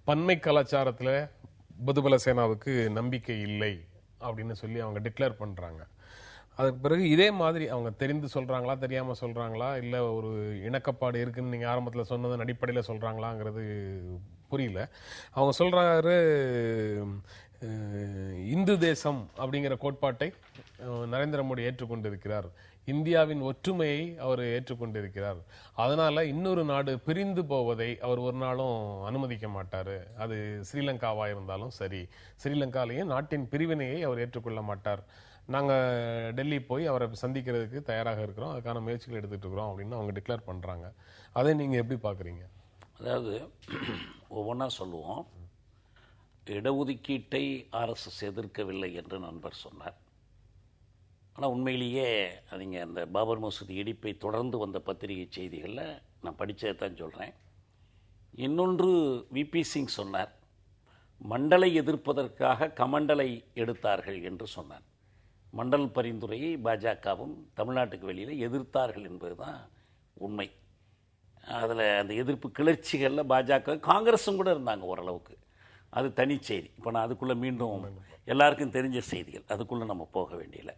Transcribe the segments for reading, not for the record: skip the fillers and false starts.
பன்மை கலாச்சாரத்தில் பொதுபல சேனாவுக்கு நம்பிக்கை இல்லை அப்படின்னு சொல்லி அவங்க டிக்ளேர் பண்றாங்க. அதுக்கு பிறகு இதே மாதிரி அவங்க தெரிந்து சொல்றாங்களா, தெரியாம சொல்றாங்களா, இல்ல ஒரு இணக்கப்பாடு இருக்குன்னு நீங்க ஆரம்பத்தில் சொன்னதன் அடிப்படையில் சொல்றாங்களாங்கிறது புரியல. அவங்க சொல்றாரு இந்து தேசம் அப்படிங்கிற கோட்பாட்டை நரேந்திர மோடி ஏற்றுக்கொண்டிருக்கிறார், இந்தியாவின் ஒற்றுமையை அவர் ஏற்றுக்கொண்டிருக்கிறார், அதனால இன்னொரு நாடு பிரிந்து போவதை அவர் ஒரு நாளும் அனுமதிக்க மாட்டார், அது ஸ்ரீலங்காவா இருந்தாலும் சரி, ஸ்ரீலங்காலேயும் நாட்டின் பிரிவினையை அவர் ஏற்றுக்கொள்ள மாட்டார், நாங்கள் டெல்லி போய் அவரை சந்திக்கிறதுக்கு தயாராக இருக்கிறோம், அதுக்கான முயற்சிகள் எடுத்துகிட்டு இருக்கிறோம் அப்படின்னு அவங்க டிக்ளேர் பண்ணுறாங்க. அதை நீங்கள் எப்படி பார்க்குறீங்க? அதாவது ஒவ்வொன்றா சொல்லுவோம். இடஒதுக்கீட்டை ஆர்எஸ்எஸ் எதிர்க்கவில்லை என்று நண்பர் சொன்னார். ஆனால் உண்மையிலேயே நீங்கள் அந்த பாபர் மசூதி இடிப்பை தொடர்ந்து வந்த பத்திரிகை செய்திகளில் நான் படித்ததை தான் சொல்கிறேன். இன்னொன்று விபி சிங் சொன்னார், மண்டலை எதிர்ப்பதற்காக கமண்டலை எடுத்தார்கள் என்று சொன்னார். மண்டல் பரிந்துரையை பாஜகவும் தமிழ்நாட்டுக்கு வெளியில் எதிர்த்தார்கள் என்பது தான் உண்மை. அதில் அந்த எதிர்ப்பு கிளர்ச்சிகளில் பாஜக காங்கிரஸும் கூட இருந்தாங்க ஓரளவுக்கு, அது தனி செய்தி. இப்போ நான் அதுக்குள்ளே மீண்டும் எல்லாருக்கும் தெரிஞ்ச செய்திகள், அதுக்குள்ளே நம்ம போக வேண்டியதில்லை.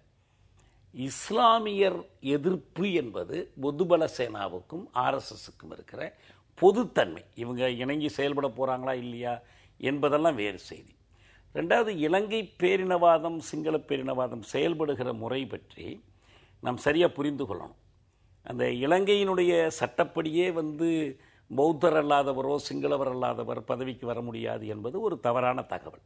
இஸ்லாமியர் எதிர்ப்பு என்பது பொதுபல சேனாவுக்கும் ஆர்எஸ்எஸ்க்கும் இருக்கிற பொதுத்தன்மை. இவங்க இணங்கி செயல்பட போகிறாங்களா இல்லையா என்பதெல்லாம் வேறு செய்தி. ரெண்டாவது, இலங்கை பேரினவாதம் சிங்கள பேரினவாதம் செயல்படுகிற முறை பற்றி நாம் சரியாக புரிந்து கொள்ளணும். அந்த இலங்கையினுடைய சட்டப்படியே பௌத்தர் அல்லாதவரோ சிங்களவர் அல்லாதவர் பதவிக்கு வர முடியாது என்பது ஒரு தவறான தகவல்.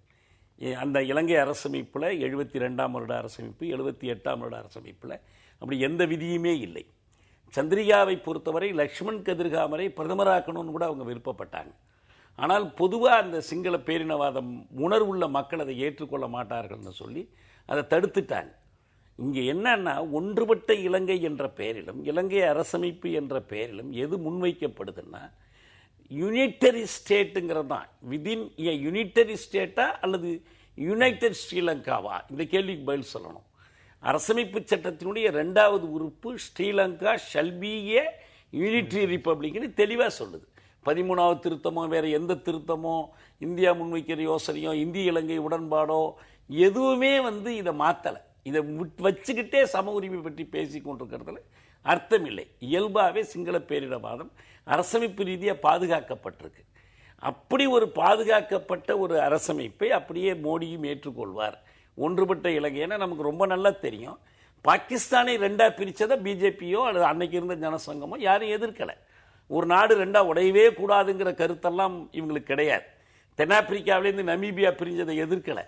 அந்த இலங்கை அரசமைப்பில் 72ஆம் வருட அரசமைப்பு, 78ஆம் வருட அரசமைப்பில் அப்படி எந்த விதியுமே இல்லை. சந்திரிகாவை பொறுத்தவரை லக்ஷ்மண் கதிர்காமரை பிரதமராக்கணும்னு கூட அவங்க விருப்பப்பட்டாங்க. ஆனால் பொதுவாக அந்த சிங்கள பேரினவாதம் உணர்வுள்ள மக்கள் அதை ஏற்றுக்கொள்ள மாட்டார்கள்னு சொல்லி அதை தடுத்துட்டாங்க. இங்கே என்னன்னா, ஒன்றுபட்ட இலங்கை என்ற பெயரிலும் இலங்கை அரசமைப்பு என்ற பெயரிலும் எது முன்வைக்கப்படுதுன்னா யூனிட்டரி ஸ்டேட்டுங்கிறது தான். விதின் யூனிட்டரி ஸ்டேட்டா அல்லது யுனைடெட் ஸ்ரீலங்காவா, இந்த கேள்விக்கு பதில் சொல்லணும். அரசமைப்பு சட்டத்தினுடைய 2வது உறுப்பு Sri Lanka shall be a unitary ரிப்பப்ளிக்னு தெளிவாக சொல்லுது. 13வது திருத்தமோ வேறு எந்த திருத்தமோ இந்தியா முன்வைக்கிற யோசனையோ இந்திய இலங்கை உடன்பாடோ எதுவுமே இதை மாற்றலை. இதை வச்சுக்கிட்டே சம உரிமை பற்றி பேசி கொண்டிருக்கிறதுல அர்த்தம் இல்லை. இயல்பாகவே சிங்கள பேரினவாதம் அரசமைப்பு ரீதியாக பாதுகாக்கப்பட்டிருக்கு. அப்படி ஒரு பாதுகாக்கப்பட்ட ஒரு அரசமைப்பை அப்படியே மோடியும் ஏற்றுக்கொள்வார். ஒன்றுபட்ட இலங்கை, ஏன்னா நமக்கு ரொம்ப நல்லா தெரியும், பாகிஸ்தானை 2ஆக பிரித்ததை பிஜேபியோ அல்லது அன்னைக்கு இருந்த ஜனசங்கமோ யாரும் எதிர்க்கலை. ஒரு நாடு 2ஆக உடையவே கூடாதுங்கிற கருத்தெல்லாம் இவங்களுக்கு கிடையாது. தென்னாப்பிரிக்காவிலேருந்து நமீபியா பிரிஞ்சதை எதிர்க்கலை,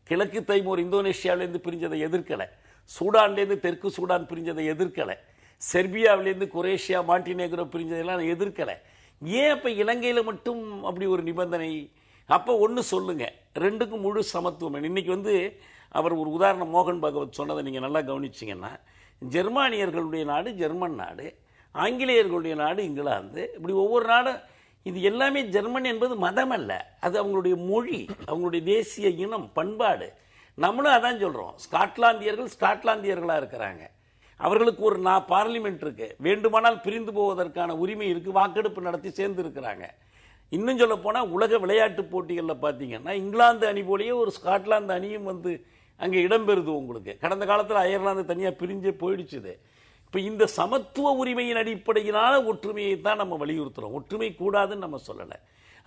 கிழக்கு தைமூர் இந்தோனேஷியாவிலேருந்து பிரிஞ்சதை எதிர்க்கலை, சூடான்லேருந்து தெற்கு சூடான் பிரிஞ்சதை எதிர்க்கலை, செர்பியாவிலேருந்து குரேஷியா மாண்டினேக்ரோ பிரிஞ்சதெல்லாம் எதிர்க்கலை. ஏன் அப்போ இலங்கையில் மட்டும் அப்படி ஒரு நிபந்தனை? அப்போ ஒன்று சொல்லுங்க, 2க்கும் முழு சமத்துவம். இன்னைக்கு அவர் ஒரு உதாரணம் மோகன் பகவத் சொன்னதை நீங்கள் நல்லா கவனிச்சிங்கன்னா, ஜெர்மானியர்களுடைய நாடு ஜெர்மன் நாடு, ஆங்கிலேயர்களுடைய நாடு இங்கிலாந்து, இப்படி ஒவ்வொரு நாடும் இது எல்லாமே ஜெர்மன் என்பது மதம் அல்ல, அது அவங்களுடைய மொழி, அவங்களுடைய தேசிய இனம் பண்பாடு. நம்மளும் அதான் சொல்கிறோம், ஸ்காட்லாந்தியர்கள் ஸ்காட்லாந்தியர்களாக இருக்கிறாங்க, அவர்களுக்கு ஒரு பார்லிமெண்ட் இருக்கு, வேண்டுமானால் பிரிந்து போவதற்கான உரிமை இருக்கு, வாக்கெடுப்பு நடத்தி சேர்ந்து இருக்கிறாங்க. இன்னும் சொல்ல போனால் உலக விளையாட்டு போட்டிகளில் பார்த்தீங்கன்னா இங்கிலாந்து அணி போலேயே ஒரு ஸ்காட்லாந்து அணியும் அங்கே இடம்பெறுது. உங்களுக்கு கடந்த காலத்தில் அயர்லாந்து தனியாக பிரிஞ்சே போயிடுச்சுது. இப்போ இந்த சமத்துவ உரிமையின் அடிப்படையிலான ஒற்றுமையை தான் நம்ம வலியுறுத்துகிறோம். ஒற்றுமை கூடாதுன்னு நம்ம சொல்லலை.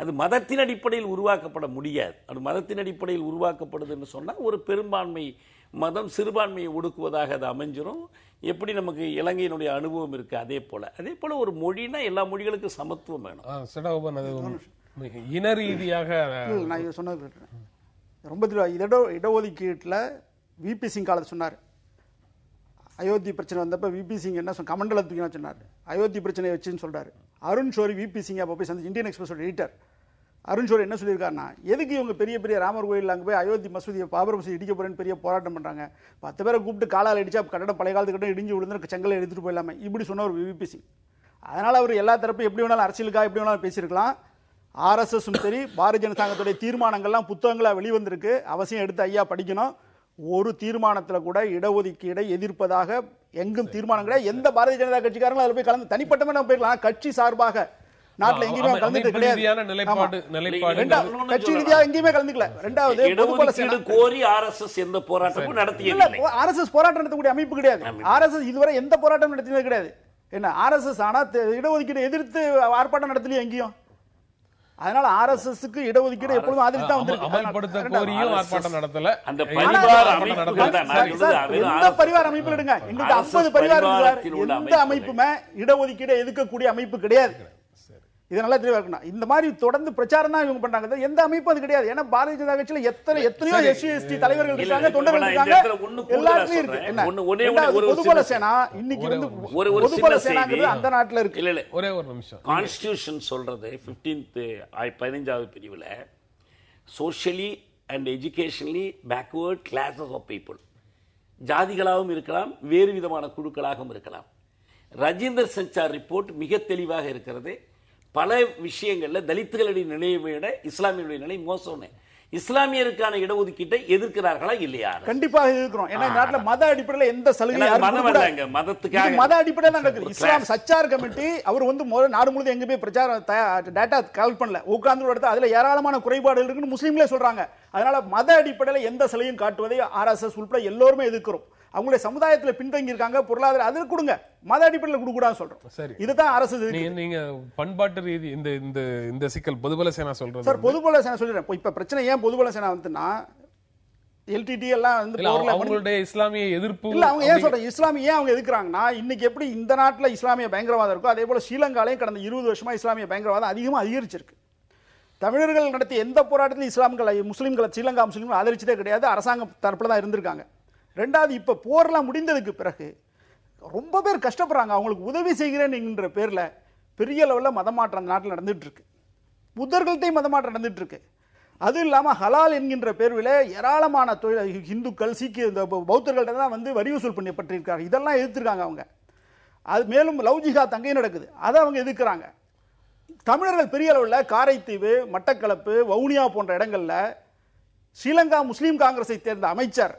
அது மதத்தின் அடிப்படையில் உருவாக்கப்பட முடியாது. அது மதத்தின் அடிப்படையில் உருவாக்கப்படுதுன்னு சொன்னால் ஒரு பெரும்பான்மை மதம் சிறுபான்மையை ஒடுக்குவதாக அது அமைஞ்சிரும். எப்படி நமக்கு இலங்கையினுடைய அனுபவம் இருக்குது, அதே போல் ஒரு மொழினா எல்லா மொழிகளுக்கும் சமத்துவம் வேணும். இன ரீதியாக நான் இதை சொன்னது ரொம்ப இடஒதுக்கீட்டில் விபி சிங் காலத்தை சொன்னார். அயோத்தி பிரச்சனை வந்தப்போ விபி சிங் என்ன கமண்டலத்துக்கு என்ன சொன்னார், அயோத்தி பிரச்சனையை வச்சுன்னு சொல்கிறார். அருண் ஷோரி விபி சிங் அப்போ போய் சந்திச்சு இந்தியன் எக்ஸ்பிரஸோட எடிட்டர் அருண் ஷோரி என்ன சொல்லியிருக்காருன்னா, எதுக்கு இவங்க பெரிய பெரிய ராமர் கோயில் அங்கே போய் அயோத்தி மசூதியை பாபர் மசூதி இடிக்க போகிறேன்னு பெரிய போராட்டம் பண்ணுறாங்க, 10 பேரை கூப்பிட்டு காலால் அடிச்சா கட்டடம் பழைய காலத்து கட்டம் இடிஞ்சு விழுந்து செங்கலை எடுத்துகிட்டு போயிடலாமே, இப்படி சொன்ன ஒரு விபி சிங். அதனால் அவர் எல்லா தரப்பும் எப்படி வேணாலும் அரசியலுக்காக எப்படி வேணாலும் பேசியிருக்கலாம். ஆர்எஸ்எஸும் சரி பாரதிய ஜனதா சங்கத்துடைய தீர்மானங்கள்லாம் புத்தகங்களாக வெளிவந்திருக்கு, அவசியம் எடுத்து ஐயா படிக்கணும். ஒரு தீர்மானத்தில் கூட இடஒதுக்கீடை எதிர்ப்பதாக எங்கும் தீர்மானம் கிடையாது. எந்த பாரதிய ஜனதா கட்சிக்காரங்களும் அதில் போய் கலந்து தனிப்பட்ட நம்ம போயிருக்கலாம். கட்சி சார்பாக நாட்டுல எங்கேயுமே கலந்துட்டு கிடையாது. கட்சி ரீதியா எங்கேயுமே கலந்துக்கல. ரெண்டாவது கோரி RSS எந்த போராட்டமும் நடத்தியது RSS போராட்டம் நடத்தக்கூடிய அமைப்பு கிடையாது. RSS இதுவரை எந்த போராட்டம் நடத்தினது கிடையாது. என்ன RSS ஆனா இடஒதுக்கீடு எதிர்த்து ஆர்ப்பாட்டம் நடத்தலையே எங்கேயும். அதனால RSSக்கு இடஒதுக்கீடு எப்பொழுதும் ஆதரித்து தான் வந்திருக்கு. அமல்படுத்த கோரியும் ஆர்ப்பாட்டம் நடத்தல. அந்த பரிவார அமைப்புகள் தான் எந்த பரிவார அமைப்புல எடுங்க, எங்களுக்கு 50 பரிவார இருக்கு. எந்த அமைப்புமே இடஒதுக்கீடு எதிர்க்கக்கூடிய அமைப்பு கிடையாது. இது நல்லா தெளிவா இருக்கணும். இந்த மாதிரி தொடர்ந்து பிரச்சாரம் தான் இவங்க பண்றாங்க. எந்த அமைப்பு அது கிடையாது. ஏன்னா பாரதிய ஜனதா கட்சியில எத்தனையோ SC தலைவர்கள் இருக்காங்க, தொண்டர்கள் இருக்காங்க, எல்லாருமே இருக்கு. என்ன பொதுபல சேனா இன்னைக்கு வந்து பொதுபல சேனாங்கிறது அந்த நாட்டுல இருக்கு. இல்ல ஒரே ஒரு நிமிஷம். கான்ஸ்டிடியூஷன் சொல்றது 15வது பிரிவுல socially and educationally backward classes of people, ஜாதிகளாகவும் இருக்கலாம், வேறு விதமான குழுக்களாகவும் இருக்கலாம். ரஜிந்தர் சஞ்சார் ரிப்போர்ட் மிக தெளிவாக இருக்கிறது. பல விஷயங்கள்ல தலித்துகளுடைய நிலையை விட இஸ்லாமியருடைய நிலை மோசம். இஸ்லாமியருக்கான இடஒதுக்கீட்டை எதிர்க்கிறார்களா இல்லையா? கண்டிப்பாக எதிர்க்கிறோம். ஏன்னா மத அடிப்படையில் எந்த சலுகையும் மதத்துக்காக மத அடிப்படையில் தான் நடக்குது. இஸ்லாம் சச்சார் கமிட்டி அவர் வந்து நாடு முழுவதும் எங்க போய் பிரச்சாரம் டேட்டா கலெக்ட் பண்ணல, உட்கார்ந்து எடுத்து அதுல ஏராளமான குறைபாடுகள் இருக்குன்னு முஸ்லீம்களே சொல்றாங்க. அதனால மத அடிப்படையில் எந்த சலுகையும் காட்டுவதை RSS உள்பட எல்லோருமே எதிர்க்கிறோம். அவங்களுடைய சமுதாயத்தில் பின்தங்கி இருக்காங்க, பொருளாதார அதில் கொடுங்க, மத அடிப்படையில் கொடுக்கூடாது சொல்றோம். சரி, இதுதான் அரசு. நீங்க பண்பாட்டு ரீதி இந்த சிக்கல் பொதுபல சேனா சொல்றது சார், பொதுபல சேனா சொல்லிடுறேன். இப்ப பிரச்சனை ஏன் பொதுபல சேனா வந்துன்னா LTT எல்லாம் வந்து அவங்களுடைய இஸ்லாமிய எதிர்ப்பு இல்ல. அவங்க ஏன் சொல்றேன் இஸ்லாமிய ஏன் அவங்க எதிர்க்கிறாங்கன்னா, இன்னைக்கு எப்படி இந்த நாட்டுல இஸ்லாமிய பயங்கரவாதம் இருக்கோ அதே போல ஸ்ரீலங்காலையும் கடந்த 20 வருஷமா இஸ்லாமிய பயங்கரவாதம் அதிகமா அதிகரிச்சிருக்கு. தமிழர்கள் நடத்திய எந்த போராட்டத்திலும் இஸ்லாம்களை முஸ்லீம்களை ஸ்ரீலங்கா முஸ்லீம்கள் ஆதரிச்சதே கிடையாது. அரசாங்கம் தரப்புல தான் இருந்திருக்காங்க. ரெண்டாவது, இப்ப போர்லாம் முடிந்ததுக்கு பிறகு ரொம்ப பேர் கஷ்டப்படுறாங்க. அவங்களுக்கு உதவி செய்கிறேன் என்கின்ற பேர்ல பெரிய லெவலில் மதமாற்றம் அந்த நாட்டில் நடந்துட்டு இருக்கு. புத்தர்கள்ட்டையும் மதமாற்றம் நடந்துட்டு இருக்கு. அது இல்லாம ஹலால் என்கின்ற பேர்வில ஏராளமான இந்துக்கள், சீக்கிய பௌத்தர்கள்ட்ட தான் வந்து வரி வசூல் பண்ணப்பட்டிருக்காங்க. இதெல்லாம் எதிர்த்திருக்காங்க அவங்க. அது மேலும் லவ் ஜிஹாத் அங்கேயும் நடக்குது, அதை அவங்க எதிர்க்கிறாங்க. தமிழர்கள் பெரிய அளவில் காரைத்தீவு, மட்டக்களப்பு, வவுனியா போன்ற இடங்கள்ல ஸ்ரீலங்கா முஸ்லீம் காங்கிரஸை சேர்ந்த அமைச்சர்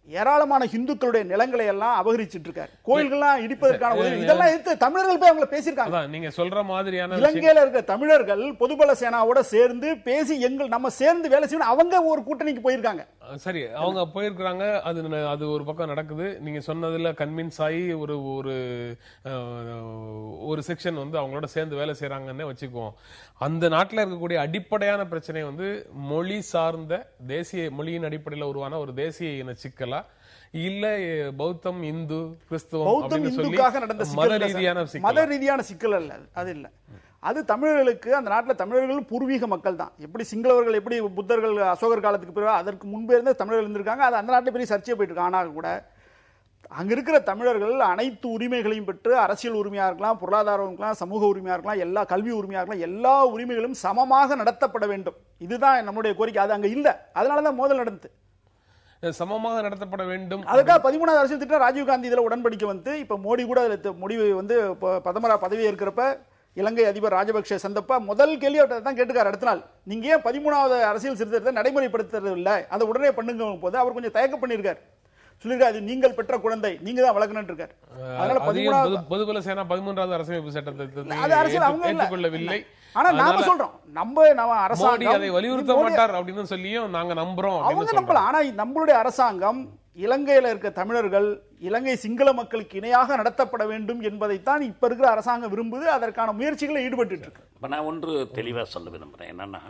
ஏராளமான இந்துக்களுடைய நிலங்களை எல்லாம் அபகரிச்சிட்டு இருக்காரு. கோயில்கள்லாம் இடிப்பதற்கான உதவி, இதெல்லாம் எடுத்து தமிழர்கள் போய் அவங்கள பேசியிருக்காங்க. நீங்க சொல்ற மாதிரியான இலங்கையில இருக்க தமிழர்கள் பொதுபல சேனாவோட சேர்ந்து பேசி நம்ம சேர்ந்து வேலை செய்யணும், அவங்க ஒரு கூட்டணிக்கு போயிருக்காங்க. சரி, அவங்க போயிருக்கிறாங்க. அது ஒரு பக்கம் நடக்குது. நீங்க சொன்னதுல கன்வின்ஸ் ஆகி ஒரு செக்ஷன் வந்து அவங்களோட சேர்ந்து வேலை செய்யறாங்கன்னு வச்சுக்குவோம். அந்த நாட்டில் இருக்கக்கூடிய அடிப்படையான பிரச்சனை வந்து மொழி சார்ந்த தேசிய மொழியின் அடிப்படையில் உருவான ஒரு தேசிய இன சிக்கலா, இல்ல பௌத்தம், இந்து, கிறிஸ்துவம் மத ரீதியான சிக்கல் அல்ல. அது இல்ல. அது தமிழர்களுக்கு, அந்த நாட்டில் தமிழர்கள் பூர்வீக மக்கள் தான். எப்படி சிங்களவர்கள் எப்படி புத்தர்கள் அசோகர் காலத்துக்கு பிறகு அதற்கு முன்பே இருந்து தமிழர்கள் இருந்திருக்காங்க. அது அந்த நாட்டில் பெரிய சர்ச்சையை போயிட்டு இருக்கு. ஆனால் கூட அங்க இருக்கிற தமிழர்கள் அனைத்து உரிமைகளையும் பெற்று, அரசியல் உரிமையா இருக்கலாம், பொருளாதார இருக்கலாம், சமூக உரிமையா இருக்கலாம், எல்லா கல்வி உரிமையா இருக்கலாம், எல்லா உரிமைகளும் சமமாக நடத்தப்பட வேண்டும். இதுதான் நம்முடைய கோரிக்கை. அது அங்க இல்ல. அதனாலதான் மோதல் நடந்து சமமாக நடத்தப்பட வேண்டும். அதுக்காக 13வது அரசியல் திட்டம் ராஜீவ்காந்தி இதுல உடன்படிக்கை வந்து இப்ப மோடி கூட முடிவு வந்து பிரதமரா பதவி ஏற்கிறப்ப இலங்கை அதிபர் ராஜபக்சே சந்தப்பா முதல் கேள்வி தான் கேட்டுக்காரு. அடுத்த நாள், நீங்க ஏன் 13வது அரசியல் சீர்திருத்தத்தை நடைமுறைப்படுத்துறது இல்ல, அதை உடனே பண்ணுங்க போது அவர் கொஞ்சம் தயக்கம் பண்ணிருக்காரு. சொல்லிருக்காரு, அது நீங்கள் பெற்ற குழந்தை, நீங்க தான் வளர்க்கணும் இருக்காரு. அதனால பொதுபல சேனா 13வது அரசியலமைப்பு சட்டத்தை ஏற்றுக்கொள்ளவில்லை. ஆனா நாம சொல்றோம், நம்ம அரசாங்கம் அதை வலியுறுத்த மாட்டார் அப்படின்னு சொல்லியும் நாங்க நம்புறோம். அவங்க நம்பலாம். ஆனா நம்மளுடைய அரசாங்கம் இலங்கையில இருக்க தமிழர்கள் இலங்கை சிங்கள மக்களுக்கு இணையாக நடத்தப்பட வேண்டும் என்பதைத்தான் இப்ப இருக்கிற அரசாங்கம் விரும்புது. அதற்கான முயற்சிகளை ஈடுபட்டு இருக்கு. நான் ஒன்று தெளிவா சொல்ல விரும்புறேன். என்னன்னா,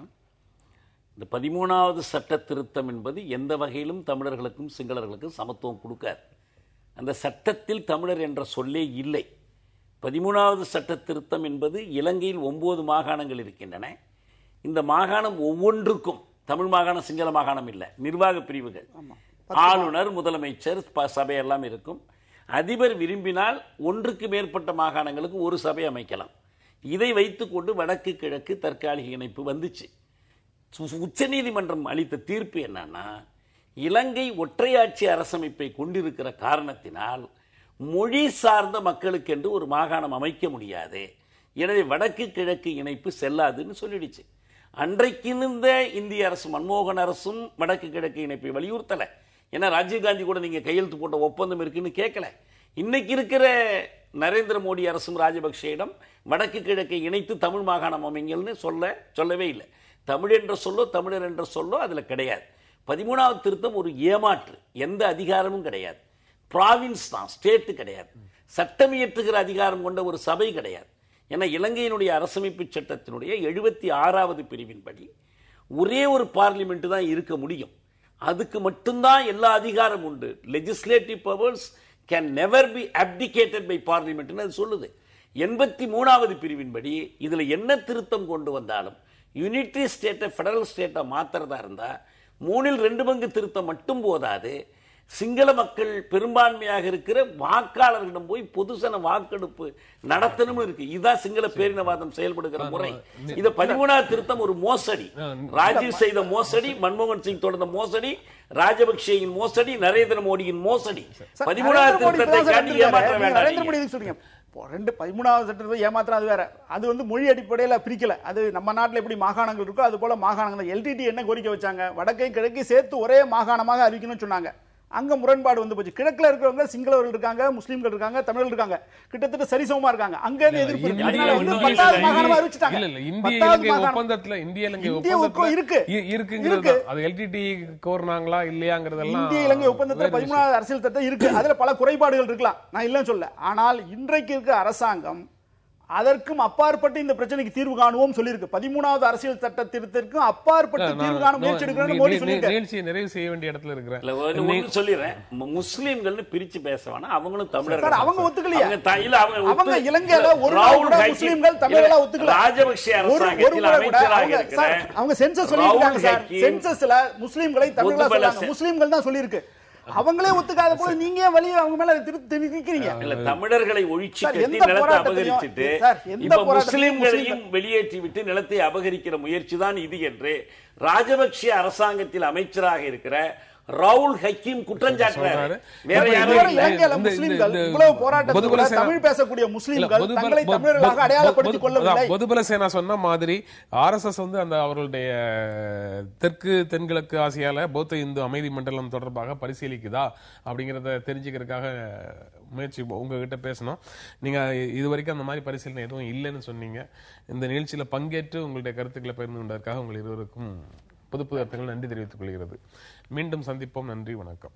இந்த 13வது சட்ட திருத்தம் என்பது எந்த வகையிலும் தமிழர்களுக்கும் சிங்களர்களுக்கும் சமத்துவம் கொடுக்காது. அந்த சட்டத்தில் தமிழர் என்ற சொல்லே இல்லை. 13வது சட்ட திருத்தம் என்பது இலங்கையில் 9 மாகாணங்கள் இருக்கின்றன. இந்த மாகாணம் ஒவ்வொன்றுக்கும், தமிழ் மாகாணம் சிங்கள மாகாணம் இல்லை, நிர்வாக பிரிவுகள், ஆளுநர், முதலமைச்சர், சபையெல்லாம் இருக்கும். அதிபர் விரும்பினால் ஒன்றுக்கு மேற்பட்ட மாகாணங்களுக்கு ஒரு சபை அமைக்கலாம். இதை வைத்துக்கொண்டு வடக்கு கிழக்கு தற்காலிக இணைப்பு வந்துச்சு. உச்சநீதிமன்றம் அளித்த தீர்ப்பு என்னன்னா, இலங்கை ஒற்றையாட்சி அரசமைப்பை கொண்டிருக்கிற காரணத்தினால் மொழி சார்ந்த மக்களுக்கு என்று ஒரு மாகாணம் அமைக்க முடியாது, எனவே வடக்கு கிழக்கு இணைப்பு செல்லாதுன்னு சொல்லிடுச்சு. அன்றைக்கு இருந்த இந்திய அரசு, மன்மோகன் அரசும் வடக்கு கிழக்கு இணைப்பை வலியுறுத்தலை. ஏன்னா ராஜீவ்காந்தி கூட நீங்க கையெழுத்து போட்ட ஒப்பந்தம் இருக்குன்னு கேட்கல. இன்னைக்கு இருக்கிற நரேந்திர மோடி அரசும் ராஜபக்சேயிடம் வடக்கு கிழக்கை இணைத்து தமிழ் மாகாணம் அமைங்கள்னு சொல்லவே இல்லை. தமிழ் என்ற சொல்லோ தமிழர் என்ற சொல்லோ அதில் கிடையாது. 13வது திருத்தம் ஒரு ஏமாற்று, எந்த அதிகாரமும் கிடையாது. ப்ராவின்ஸ் தான், ஸ்டேட்டு கிடையாது. சட்டம் இயற்றுகிற அதிகாரம் கொண்ட ஒரு சபை கிடையாது. ஏன்னா இலங்கையினுடைய அரசமைப்பு சட்டத்தினுடைய 76வது பிரிவின்படி ஒரே ஒரு பார்லிமெண்ட் தான் இருக்க முடியும். அதுக்கு மட்டும்தான் எல்லா அதிகாரம் உண்டு. Legislative powers can never be abdicated by parliament அது சொல்லுது. 83வது பிரிவின்படி இதுல என்ன திருத்தம் கொண்டு வந்தாலும் யூனிட்டரி ஸ்டேட்டை ஃபெடரல் ஸ்டேட்டை மாத்திரதா இருந்தா 3/2 பங்கு திருத்தம் மட்டும் போதாது. சிங்கள மக்கள் பெரும்பான்மையாக இருக்கிற வாக்காளர்களிடம் போய் பொதுசன வாக்கெடுப்பு நடத்தணும் இருக்கு. இதுதான் சிங்கள பேரினவாதம் செயல்படுகிற முறை. இத 13வது திருத்தம் ஒரு மோசடி. ராஜீவ் செய்த மோசடி, மன்மோகன் சிங் தொடர்ந்த மோசடி, ராஜபக்சேயின் மோசடி, நரேந்திர மோடியின் மோசடி. 13வது திருத்தத்தை காட்டி ஏமாற்ற வேண்டாம். 13வது சட்டத்தை ஏமாத்திரம் அது வேற. அது வந்து மொழி அடிப்படையில் பிரிக்கல. அது நம்ம நாட்டில் எப்படி மாகாணங்கள் இருக்கோ அது போல மாகாணங்கள். எல்டிடி என்ன கோரிக்கை வச்சாங்க, வடக்கை கிழக்கை சேர்த்து ஒரே மாகாணமாக அறிவிக்கணும்னு சொன்னாங்க. அங்க முரண்பாடு வந்து போச்சு. கிழக்குல இருக்கிறவங்க சிங்களவர்கள் இருக்காங்க, முஸ்லீம்கள் இருக்காங்க, தமிழர்கள் இருக்காங்க, கிட்டத்தட்ட சரிசமமா இருக்காங்க. அங்க எதிர்ப்பு இந்திய இலங்கை ஒப்பந்தத்தில் 13வது அரசியல் சட்டம் இருக்கு. அதுல பல குறைபாடுகள் இருக்கலாம், நான் இல்லைன்னு சொல்ல. ஆனால் இன்றைக்கு இருக்க அரசாங்கம் அதற்கும் அப்பாற்பட்டு இந்த பிரச்சனைக்கு தீர்வு காணுவோம் சொல்லியிருக்கு. 13வது அரசியல் சட்ட திருத்தத்திற்கும் அப்பாற்பட்டு தீர்வு காண முயற்சி எடுக்கணும்னு மோடி சொல்லியிருக்காரு. நிறைவு செய்ய வேண்டிய இடத்துல இருக்கிறேன். சொல்லிடுறேன், முஸ்லிம்கள் பிரிச்சு பேசவானா, அவங்களும் தமிழர்கள். அவங்க ஒத்துக்கலையா? அவங்க இலங்கையில ஒரு முஸ்லிம்கள் தமிழர்களா ஒத்துக்கல. ராஜபக்சே அரசாங்கத்தில் அமைச்சராக இருக்கிற அவங்க சென்சஸ் சொல்லியிருக்காங்க சார். சென்சஸ்ல முஸ்லிம்களை தமிழர்களா சொல்றாங்க. முஸ்லிம்கள் தான் சொல்லியிருக்கு. அவங்களே ஒத்துக்காத போது நீங்க வெளியே அவங்க மேல நிக்கிறீங்க. இல்ல, தமிழர்களை ஒழிச்சு கட்டி நிலத்தை அபகரிச்சுட்டு இப்ப முஸ்லிம்களையும் வெளியேற்றி விட்டு நிலத்தை அபகரிக்கிற முயற்சி தான் இது என்று ராஜபக்சே அரசாங்கத்தில் அமைச்சராக இருக்கிற ரவுல் ஹக்கீம் குற்றம் சாட்டுறாரு. வேற யாரும் முஸ்லிம்கள் இவ்வளவு போராட்டத்துல தமிழ் பேசக்கூடிய முஸ்லிம்கள் தங்களை தமிழர்களாக அடையாளப்படுத்திக் கொள்ளவில்லை. பொதுபல சேனா சொன்ன மாதிரி ஆர்எஸ்எஸ் வந்து அந்த அவர்களுடைய தென்கிழக்கு ஆசியால பௌத்த இந்து அமைதி மண்டலம் தொடர்பாக பரிசீலிக்குதா அப்படிங்கறத தெரிஞ்சுக்கிறதுக்காக முயற்சி உங்ககிட்ட பேசணும். நீங்க இதுவரைக்கும் அந்த மாதிரி பரிசீலனை எதுவும் இல்லைன்னு சொன்னீங்க. இந்த நிகழ்ச்சியில பங்கேற்று உங்களுடைய கருத்துக்களை பகிர்ந்து கொண்டதற்காக உங்கள் இருவருக்கும் புது புது அர்த்தங்கள் நன்றி தெரிவித்துக் கொள்கிறது. மீண்டும் சந்திப்போம். நன்றி, வணக்கம்.